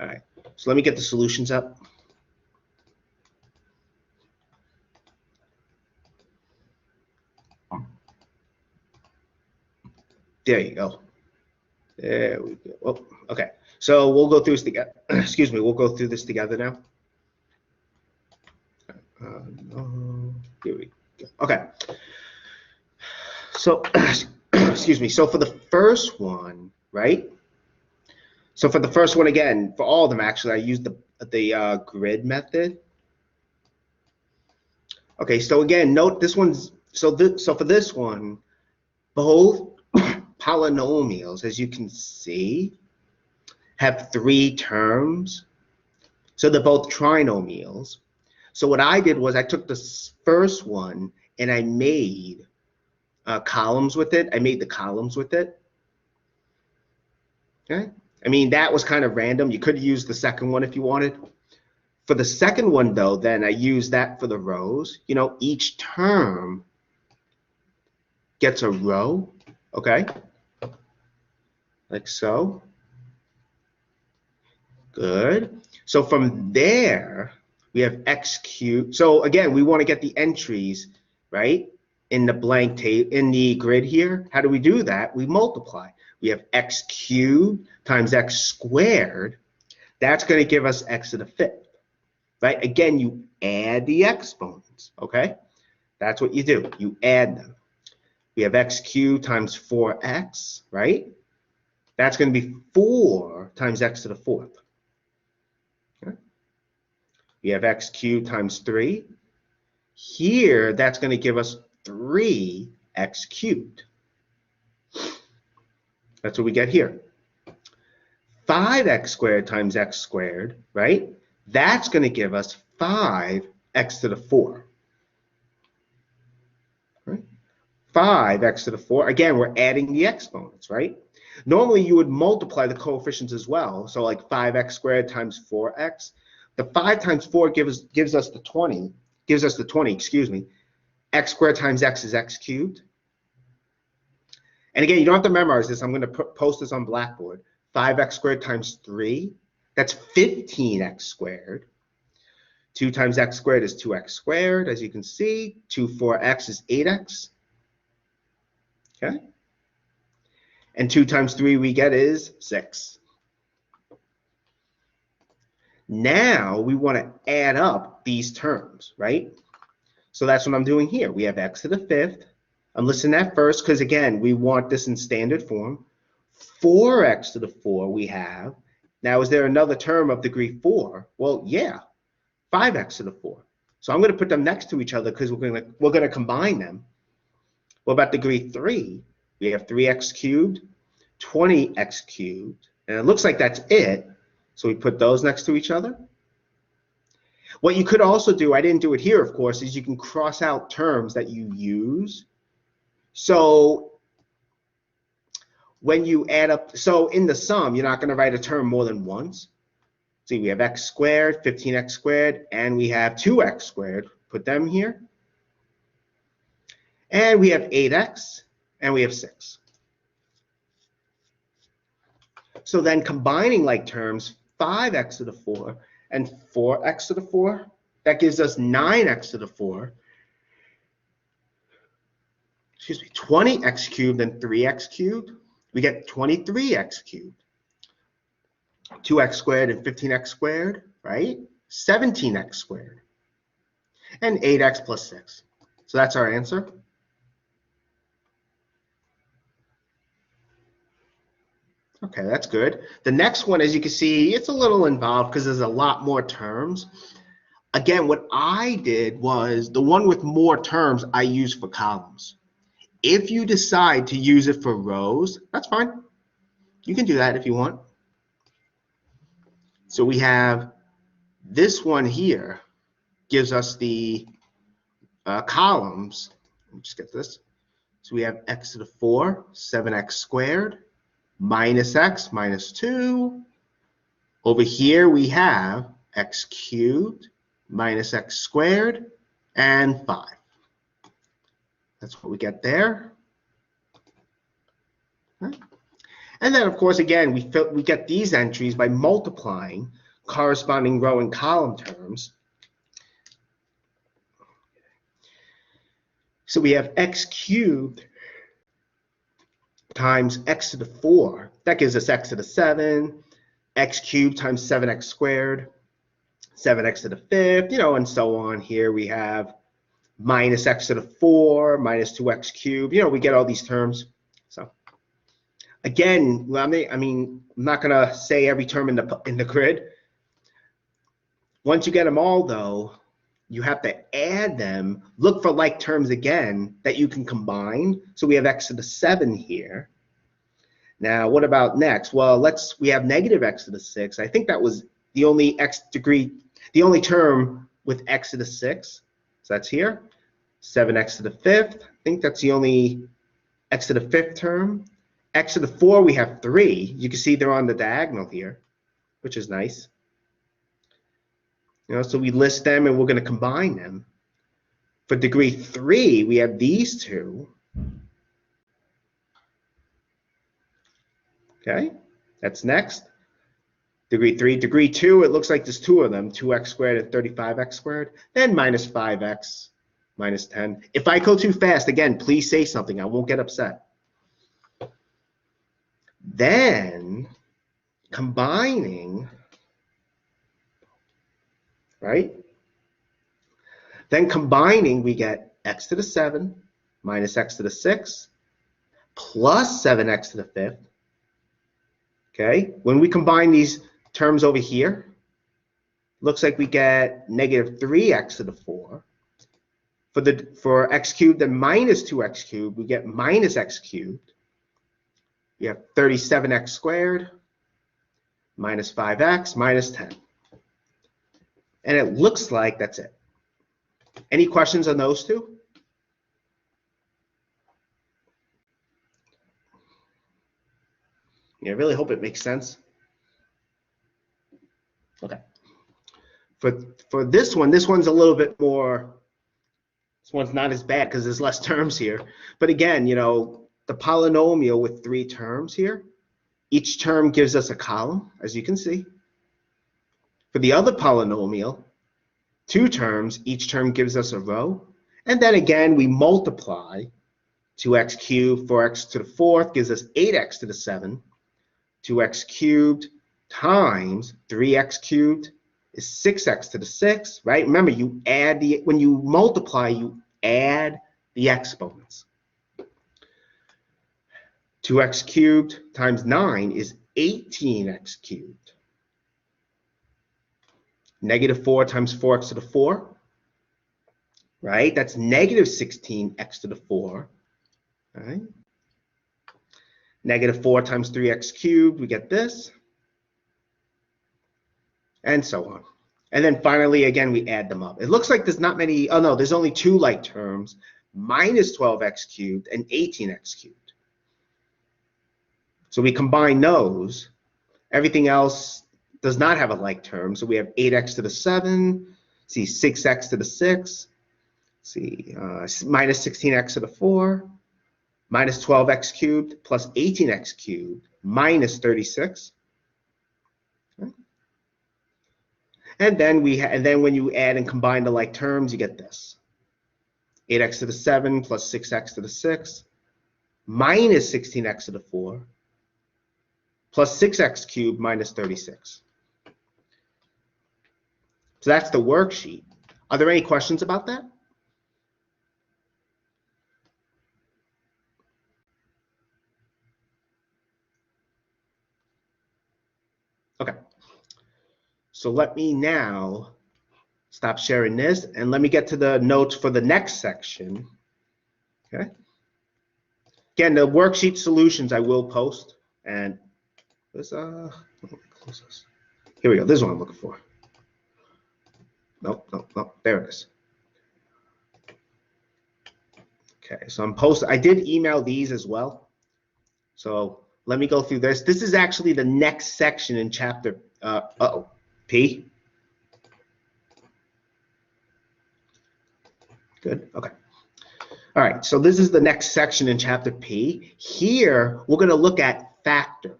All right, so let me get the solutions up. There you go. There we go. Oh, okay, so we'll go through this together. Excuse me, we'll go through this together now. Here we go. Okay. So, excuse me. So for the first one, right? So for the first one, again, for all of them, actually, I used the grid method. Okay, so again, note this one's, so for this one, both polynomials, as you can see, have 3 terms. So they're both trinomials. So what I did was I took this first one and I made columns with it. I made the columns with it. Okay. I mean, that was kind of random. You could use the second one if you wanted. For the second one, though, then I use that for the rows. You know, each term gets a row, okay? Like so. Good. So from there, we have x cubed. So again, we want to get the entries, right, in the blank table, in the grid here. How do we do that? We multiply. We have x cubed times x squared. That's going to give us x to the 5th, right? Again, you add the exponents, okay? That's what you do. You add them. We have x cubed times 4x, right? That's going to be 4 times x to the 4th. Okay. We have x cubed times 3. Here, that's going to give us 3x cubed. That's what we get here. 5x squared times x squared, right? That's going to give us 5x to the 4. Right? 5x to the 4. Again, we're adding the exponents, right? Normally, you would multiply the coefficients as well. So like 5x squared times 4x. The 5 times 4 gives us the 20. Gives us the 20, excuse me. X squared times x is x cubed. And again, you don't have to memorize this. I'm going to post this on Blackboard. 5x squared times 3, that's 15x squared. 2 times x squared is 2x squared, as you can see. 2 4x is 8x. Okay? And 2 times 3 we get is 6. Now we want to add up these terms, right? So that's what I'm doing here. We have x to the 5th. I'm listing that first because, again, we want this in standard form. 4x to the 4 we have. Now, is there another term of degree 4? Well, yeah, 5x to the 4. So I'm going to put them next to each other because we're going to combine them. What about degree 3? We have 3x cubed, 20x cubed, and it looks like that's it. So we put those next to each other. What you could also do, I didn't do it here, of course, is you can cross out terms that you use. So when you add up, so in the sum, you're not going to write a term more than once. See, we have x squared, 15x squared, and we have 2x squared. Put them here. And we have 8x, and we have 6. So then combining like terms, 5x to the 4 and 4x to the 4, that gives us 9x to the 4. Excuse me, 20x cubed and 3x cubed. We get 23x cubed. 2x squared and 15x squared, right? 17x squared. And 8x plus 6. So that's our answer. Okay, that's good. The next one, as you can see, it's a little involved because there's a lot more terms. Again, what I did was the one with more terms I use for columns. If you decide to use it for rows, that's fine. You can do that if you want. So we have this one here gives us the columns. Let me just get this. So we have x to the 4, 7x squared, minus x, minus 2. Over here we have x cubed, minus x squared, and 5. That's what we get there. Okay. And then, of course, again, we get these entries by multiplying corresponding row and column terms. So we have x cubed times x to the 4. That gives us x to the 7. X cubed times 7x squared. 7x to the 5th, and so on. Here we have minus x to the 4, minus 2x cubed. We get all these terms. So again, I'm not going to say every term in the grid. Once you get them all, though, you have to add them, look for like terms again that you can combine. So we have x to the 7 here. Now, what about next? Well, we have negative x to the 6. I think that was the only the only term with x to the 6. So that's here. 7x to the 5th. I think that's the only x to the 5th term. X to the 4, we have 3. You can see they're on the diagonal here, which is nice. So we list them and we're going to combine them. For degree 3, we have these two. Okay, that's next. Degree 3. Degree 2, it looks like there's two of them, 2x squared and 35x squared. Then minus 5x, minus 10. If I go too fast, again, please say something. I won't get upset. Then combining, right? Then combining, we get x to the 7 minus x to the 6 plus 7x to the 5th. Okay, when we combine these terms over here, looks like we get negative 3x to the 4. For x cubed and minus 2x cubed, we get minus x cubed. We have 37x squared minus 5x minus 10. And it looks like that's it. Any questions on those two? Yeah, I really hope it makes sense. Okay. For this one's a little bit more, this one's not as bad because there's less terms here. But again, the polynomial with 3 terms here, each term gives us a column, as you can see. For the other polynomial, 2 terms, each term gives us a row. And then again, we multiply 2x cubed, 4x to the 4th gives us 8x to the 7. 2x cubed times 3x cubed is 6x to the 6, right? Remember, when you multiply, you add the exponents. 2x cubed times 9 is 18x cubed. Negative 4 times 4x to the 4, right? That's negative 16x to the 4, right? Negative 4 times 3x cubed, we get this, and so on. And then finally, again, we add them up. It looks like there's not many, oh no, there's only 2 like terms, minus 12x cubed and 18x cubed. So we combine those. Everything else does not have a like term. So we have 8x to the 7, see 6x to the 6, see minus 16x to the 4, minus 12x cubed plus 18x cubed minus 36. Okay. And then when you add and combine the like terms, you get this. 8x to the 7 plus 6x to the 6 minus 16x to the 4 plus 6x cubed minus 36. So that's the worksheet. Are there any questions about that? Okay. So let me now stop sharing this and let me get to the notes for the next section. Okay. Again, the worksheet solutions I will post, and this let me close this. Here we go. This is what I'm looking for. Nope. There it is. Okay, so I did email these as well. So let me go through this. This is actually the next section in chapter, P. Good, okay. All right, so this is the next section in chapter P. Here, we're gonna look at factor.